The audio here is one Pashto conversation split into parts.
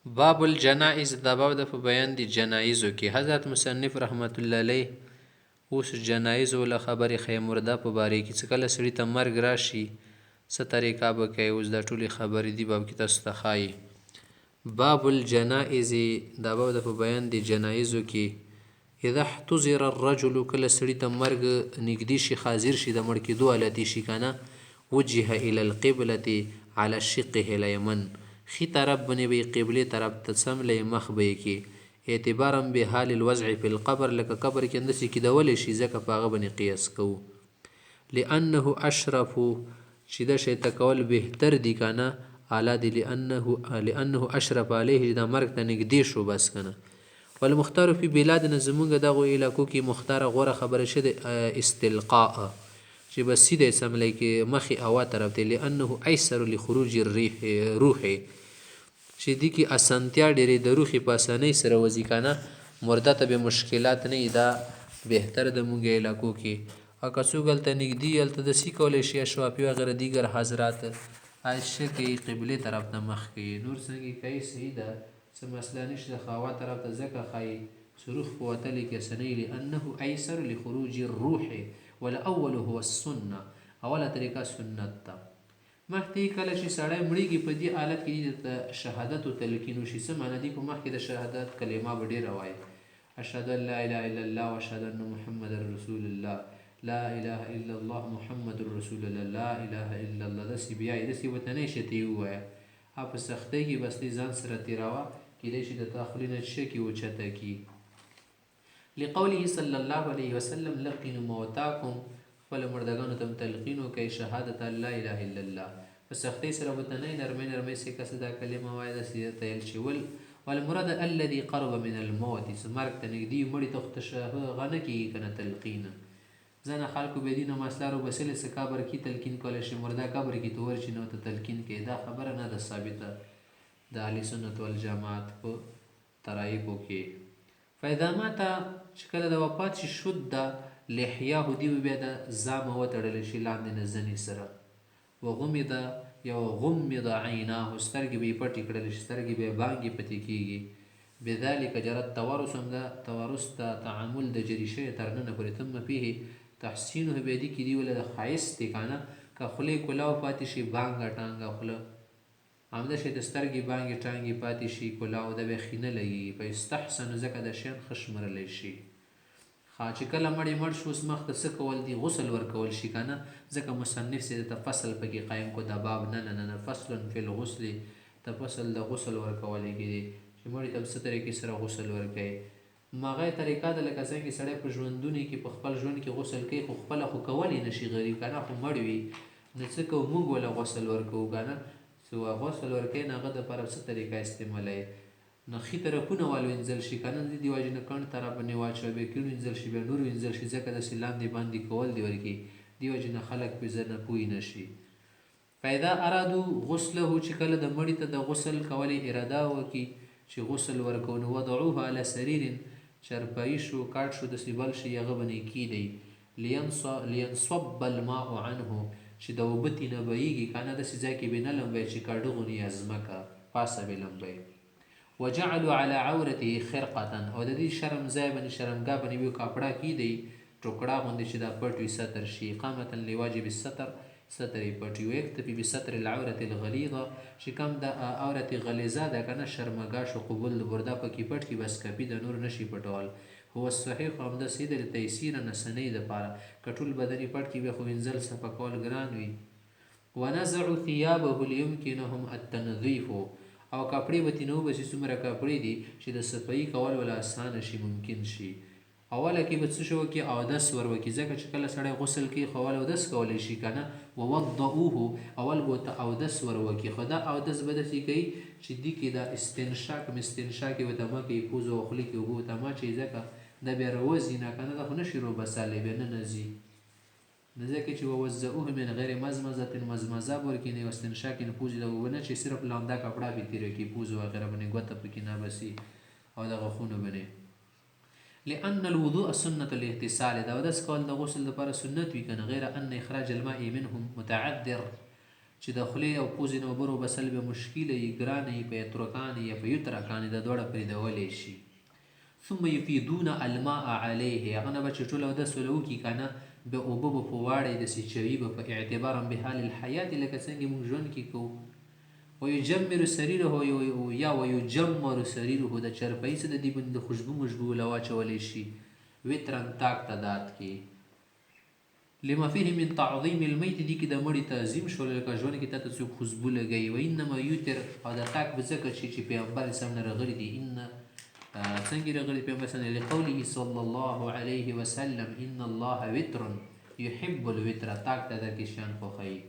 باب الجنائز دا باب د په بیان دی جنایزو کې. حضرت مصنف رحمت الله علیه اوس جنایزو له خبرې خی مرده په باره کې څه کله سړي ته مرګ راشي څه طریقه به کوي، اوس دا ټولې خبرې دی باب کې تاسو ته ښایي. باب الجنائز دا باب د په بیان دی جنایزو کې. اذا احتضر الرجل کله سړي ته مرګ نږدې شي، حاضر شي، د مړ کېدو حالت شي کنه، وجه الى القبلة على شقه الیمن، خی طرف بنی بی قبله طرف ته سملی مخ به کې، اعتبارا به حال الوضع فی القبر، لکه قبر کې اندسی کېدولی شي ځکه په هغه باندې قیاس کوو. لانه اشرف چې دا شی ته کول بهتر دی کنه، اعلی دی، لانه اشرف علیه دا مرګ ته نږدې شو بس کنه. والمختار فی بلادنا زمونږ دغو علاقو کې مختار غوره خبره شده استلقاء چې بس سیده سملی کې مخې هوا طرف ته، لانه ایسر لخروج الروح چې دی کې اسانتیا ډېرې د روحي په اسانۍ سره وځي کنه، مرده ته به مشکلات نه، دا بهتر د مونږ علاقو کې. او که څوک هلته نږدې هلته داسې کولی شي اشوافي وغیره دیگر حضرات عایشه کوي قبلې طرف ته مخ کوي، نور څنګه کوي صحیح ده، څه مسله نشته، خوا طرف ته ځکه ښایي سروخ په وتلې کې سنی، لانه ایسر لخروج الروح والاول هو السنه، اوله طریقه سنت ته. مخکې کله چې سړی مړیږي په دې حالت کې د شهادت او تلقین وشي، څه معنی دی؟ په مخکې د شهادت کلمه به ډېره وایي، اشهد ان لا اله الا الله واشهد ان محمد رسول الله، لا اله الا الله محمد رسول الله، لا اله الا الله، داسې بیا یې داسې ورته نه شي ته یې ووایه، په سختۍ کې بس دې ځان سره تېراوه، کېدای شي د تا خولې نه څه کي اوچته کي. لقوله صلی الله علیه وسلم لقنوا موتاکم، خپل مردگانو ته تلقین وکړئ شهادت لا اله الا الله، په سختۍ سره ورته نه نرمۍ نرمۍ سې کسه دا کلمه وایه داسې ته یل شي. والمراد الذي قرب من الموت، مرګ ته نږدې مړي ته خو هغه نه کېږي که نه تلقین. ځنه خلکو بې دینه مسله روبسلې څه قبر کې تلقین کولی شي، مرده قبر کې ته ورشي نو ته تلقین کوي، دا خبره نه ده ثابته د اهل سنت والجماعت په طرایقو کې. فاذا مات چې کله د وفات شي، شد لحیاه دی بیا د زامه وتړلی شي لاندې نه زنې سره، وغمد یا غمد عیناه، سترګې به یې پټې کړلی شي، سترګې به یې بانګې پتې کېږي. بذلک جرت توارث، هم د توارث ته تعامل د جري شوی تر ننه پورې. ثم فیه تحسینه، بیا دې کې دی وله د ښایست دی که نه، که خولې کلاو پاتې شي بانګه ټانګه خوله، همدا شی د سترګې بانګې ټانګې پاتې شي کلاو، د بیا ښي نه لګېږي. په استحسن ځکه د شیان ښه شمرلی شي. چې کله مړی مړ شو اوس مخ ته څه کول دي؟ غسل ورکول شي که نه، ځکه مصنف سي ته فصل پکې قایم کو د باب نه نه نه فصل فی الغسل، ته فصل د غسل ورکولی کې دي چې مړي ته څه طریقې سره غسل ورکوي. مغه طریقه ده لکه څنګه سړی په ژوندوني کې په خپل ژوند کې غسل کوي، خو خپله خو کولی نشي غریب که نه، خو مړ وي نو څه کوو موږ وله غسل ورکوو که نه، څه غسل ورکوي نو هغه دپاره څه طریقه استعمالوي، نو ښي طرفونه والوینځل شي که نه، د دې وجې نه کڼ طرف باندې واچوه، بیا کیڼ وینځل شي، بیا نور وینځل شي، ځکه داسې لاندې باندې کول دی ورکې، دې وجې نه خلک پې زر نه پوه نه شي. فاذا ارادو غسله، چې کله د مړي ته د غسل کولې اراده وکړي چې غسل ورکو، نو وضعوه علی سریر، چرپایي شو کاټ شو داسې بل شي هغه باندې کېږدئ، لینصب الماء عنه، چې د اوبه تېنه بهیږي که نه، داسې ځای کې به نه لمبوي چې کاډه غونې یا ځمکه پاسه به لمبوي. وجعلوا على عورته خرقه، او د دې شرم ځای باندې شرمګاه باندې یو کاپړه کېږدئ ټوکړه غوندې چې دا پټ وي ستر شي، اقامة لواجب الستر، ستر یې پټ وي. ویکتفي بستر العورة الغلیظه، چې کم د عورت غلیظه ده که نه شرمګاه شو قبول د برده پکې پټ کړي بس کپي د نور نشي پټول. هو الصحیح، همدا صحیح ده لتیسیر نسنۍ دپاره، که ټول بدن یې پټ کړي بیا خو وینځل صفه کول ګران وي. ونزعوا ثيابه ليمكنهم التنظيف، او کپړې به تېنه وباسي، څومره کپړې دي چې د صفایي کول وله اسانه شي ممکن شي. اوله کې به څه شی وکړي؟ اودس ور وکړي، ځکه چې کله سړی غسل کوي خو اول اودس کولی شي که نه. ووضؤوه، اول به ورته اودس ور وکړي، خو دا اودس به داسې کوي چې دې کې دا استنشاق مستنشاق یې ورته مه کوي، پوزه او خولې کې اوبه ورته مه اچوي، ځکه دا بیا راوځي نه که نه، دا خو نشي روبسلی، بیا نه ځي، نو ځکه چې ووضؤوه من غیر مزمزة، مزمزه به ورکړي نه، استنشاق یې نه پوزې ته اوبه نه چې صرف لانده کپړه به تېره کړي پوزه وغیره باندې، ګوته پکې نه بسي او د غاښونو باندې. لأن الوضوء سنة الاغتسال، دا اودس کول د غسل لپاره سنت وي که نه، غیر ان اخراج الماء منهم متعذر، چې د خولې او پوزې نه اوبه وباسل به مشکله وي، ګرانه وي، په یترکان یا په یترکان د دواړه پرېږدولی شي. ثم یفیدون الماء علیه، هغه نه به چې ټوله اودس وله وکړي که نه، بیا اوبه به په واړی داسې چوي به په اعتبارا بحال الحیات، لکه څنګه موږ ژوند کې کوو. ویجمر سریره یا ویجمر سریره، د چرپۍ څه د دې باندې د خوشبو مشبو وله واچولی شي وترن تاک تعداد کې. لما فيه من تعظیم المیت، دي کې د مړي تعظیم شو، لکه ژوند کې تاته څوک خوشبو لګوي. و انما یوتر، او د تاک به ځکه چې پیغمبر اسلام نه راغلي دي. څنګه راغلي پیغمبر اسلام لقوله صلی الله علیه وسلم ان الله وتر یحب الوتر، تاک تعداد کې شیان خوښوي.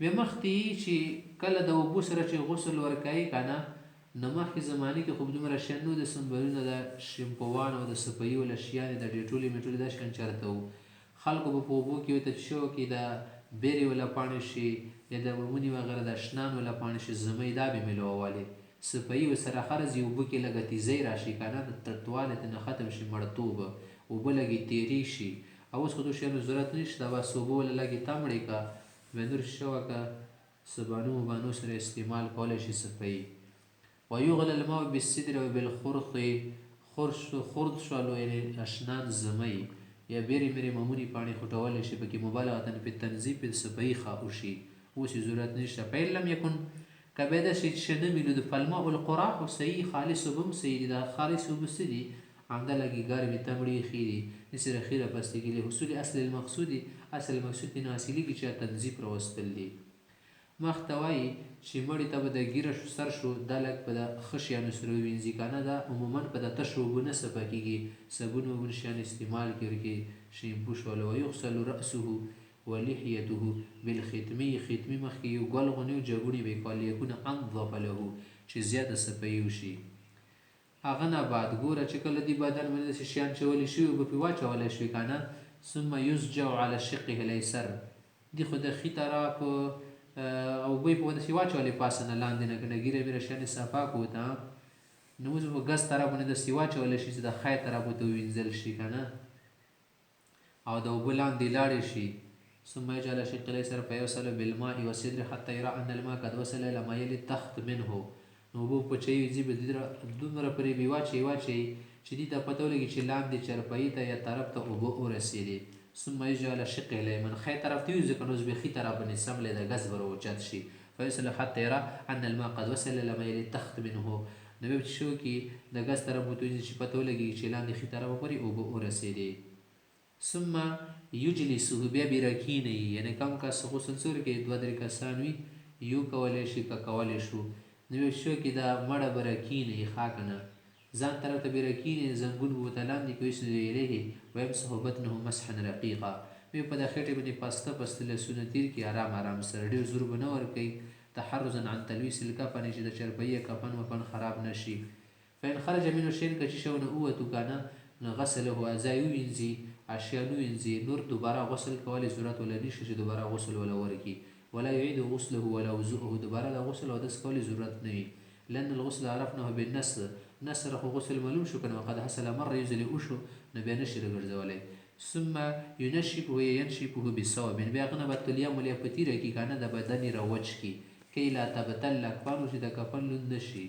بیا مخکې چې کله د اوبو سره چې غسل ورکوي که نه، نو مخکې زمانې کې خو دومره شیان نه و، د سنبلونه د شیمپوان او د صفایي والا شیانې د ډېټولې میټولې دا شیان چېرته وو. خلکو به په اوبو کې ورته شو کې د بیرې والا پاڼې شي یا د ورمونې وغیره د اشنان والا پاڼې شي، زمۍ دا به میلوولې. صفایي ورسره خرځي، اوبه کې لږه تیزۍ راشي که نه، د ترتوالی ته نه ختم شي مړتوب، اوبه لږې تیرې شي. او اوس خو دو شیانو ضرورت نشته، بس اوبه ولې لږې تمړې که بیا نور شي وکړه، صبانو وبانو سره استعمال کولی شي صفایي. ویغلی الماء بالسدر و بالخرق، خرد شولو یعنې اشنان زمۍ یا بیرې میرې معموني پاڼې خوټولی شي، پکې مبالغتا فی التنظیف صفایي وشي. اوس یې ضرورت نشته. فإن لم یکن، که بیا داسې څه نه وي، نو فالماء القراح صحیح، خالص اوبه هم صحیح دي. دا خالص اوبه څه دي؟ همدا لږې ګرمې تمړې ښې دي، داسې رخي راپسته کېږي. حصول اصل المقصودي، اصل المقصود دې نه حاصلېږي چې تنظیف راوستل دي. مخته وایي چې مړي ته به د ږیره سر شو دا لږ په د ښه شیانو سره ووینځي که نه، دا عموما په د تشو اوبو نه صفا کېږي، صابون وبون شیان استعمال کړي، ورکې شیمپو شول. ویغسل رأسه ولحیته بالختمي، ختمي مخکې یو ګل غونې و جګونې به یې کول، لیکونه انظف له، چې زیاته صفایي وشي. هغه نه بعد ګوره چې کله دې بدن باندې داسې شیان چولی شوي اوبه پرې واچولی شوي که نه، ثم یسجع علی شقه الیسر، دې خو د ښي طرف اوبه یې په داسې واچولې پاسه نه لاندې نه، که نه ږیره ویره شیان یې صفا کړو ته، نو اوس په ګز طرف باندې داسې واچولی شي چې د خی طرف ورته ووینځل شي که نه، او د اوبه لاندې لاړې شي. ثم یجعل شق الیسر فیغسل بالماء والسدر حتی یرى ان الماء قد وصل الی ما یلی التخت منه، نو اوبه په چوي ځي به دومره پرې بې واچوي چې دې ته پته ولګي چې لاندې چرپایي ته یا طرف ته اوبه ورسېدې. ثم یجعل شق الیمن، خی طرف ته وي، ځکه نو اوس به ښي طرف باندې سملی د ګز به راوچت شي. فیغسل حتی یرى ان الماء قد وصل الی ما یلی التخت منه، نو بیا چې شو کې د ګز طرف ورته وځي چې پته ولګي چې لاندې ښي طرف پورې اوبه ورسېدې. ثم یجلسه، بیا به راکښېنوي، یعنې کم کس غسل څو کې 2-3 کسان وي، یو کولی شي که کولی شو، نو بیا شو کې دا مړه به راکښېنوي ښه که نه، ځان طرف ته به راکښېنوي، زنګون به ورته لاندې کړي، ویسجد الیه ویمسح بطنه مسحا رقیقا، بیا په دا خېټې باندې پسته پسته لاسونه تېر کړي ارام ارام سره، ډېر زور به نه ورکوي، تحرزا عن تلویث الکفن، چې د چرپۍ یا کفن وفن خراب نه شي. فإن خرج منه شیء، که چې شی ونه ووتو که نه، نو غسله اعضا یې ووینځي، اشیاء ووینځي، نور دوباره غسل کولی ضرورت وله نشته چې دوباره غسل وله ورکړي. ولا یعید غسله ولا وضوءه، دوباره د غسل اودس کولی ضرورت نه وي. لأن الغسل عرفناه بالنسر، نسر خو غسل معلوم شو که نه، وقد حصل مره یوځلې وشو، نو بیا نشي راګرځولی. ثم ینشفه ینشفه بصوب، بیا هغه نه به تولیه مولیه په تیره کړي که نه، د بدن یې راوچ کړي، کی لا تبتل اکفانو، چې د کفن لوند نه شي.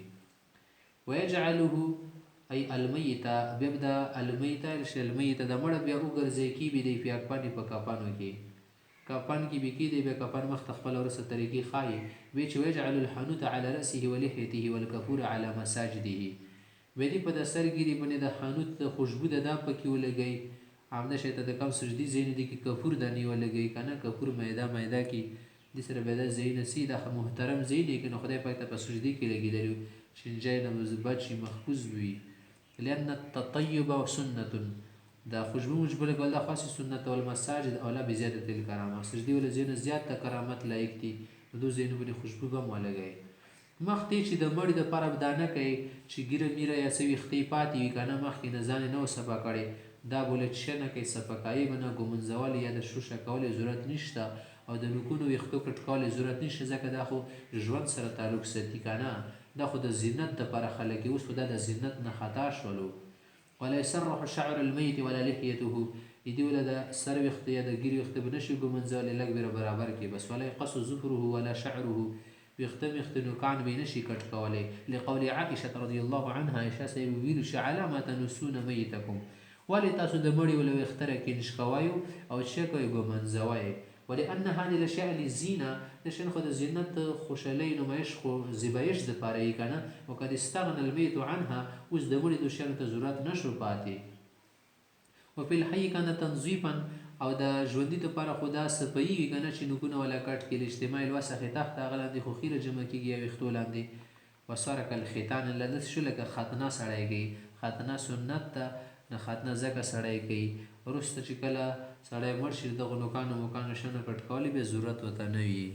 ویجعله ای المیته، بیا به د المیته المیته د مړه بیا وګرځي کیږي دی په اکفن په کفنو کې، کفن کې به کېدی بیا کفن مخ ته خپله ورسته طریقې ښایي. بیا چې ویجعل الحنوت علی رأسه ولحیته والکفور علی مساجده، بیا دې په د سر ګیرې باندې د حنوت د خوشبو د دا پکې ولګوي، همدا شی ته د کم سجدي ځایونه دي کې کفور دانې ولګوي که نه، کفور میده میده کې دې سره بیا دا ځایونه سي دا محترم ځای دی، که نو خدای پاک ته په سجدي کې لګېدلي شینجی نه بچ شي محفوظ وي. لأن التطیب سنة، دا خوشبو مشبو لګول دا خاص سنت، والمساجد اولا بزیادت الکرامه، سجدي ولا ځایونه زیات د کرامت لایق دي، نو دو ځایونو باندې خوشبو به هم ولګوي. مخکې چې د مړي دپاره به دا نه کوي چې ږیره میره یا څه ویښتې پاتې وي که نه، مخکې نه ځان یې نه و صفا کړی، دا بوله چې شه نه کوي، صفاکایي به نه، ږمنځول یا د شوشه کول ضرورت نشته، او د نوکونو ویښتو کټ کول ضرورت نشته، ځکه دا خو ژوند سره تعلق ساتي که نه، دا خو د زینت دپاره خلک یې، اوس خو دا د زینت نه خطا شولو. ولا یسرح شعر المیت ولا لحیته، دې ولا د سر ویښته یا د ګیرې ویښته به نشي ږمنځولی، لږ به برابر کړي بس. ولا یقص ظفره ولا شعره، ویښته نوکان به یې نشي کټ کولی. لقول عائشه رضی الله عنها، عایشه صاحب ویلي چې على ما تنسون میتکم، ولې تاسو د مړي ولا ویښته راکینش کوئ او څه کوئ ږمنځوئ. ولأن هذه الاشیاء للزینه، د شیان خو د زینت خوشحالۍ نمایش خو زیبایش دپاره یې که نه. وقد استغنى المیت عنها، اوس د مړي د شیانو ته ضرورت نشو پاتې. وفي الحي كان تنظیفا، او د ژوندي دپاره خو دا صفایي وي که نه چې نوکونه ولا کټ کړي. اجتماع الوسخ تحت، هغه لاندې خو خیره جمع کېږي یا ویښتو لاندې. وصار کالختان، لدس شو لکه ختنه سړی کوي. ختنه سنت ته، نه ختنه ځکه سړی کوي وروسته چې کله سړی مړ شي دغه نوکانو موکانو شنه کټ کولی بیا ضرورت ورته نه وي.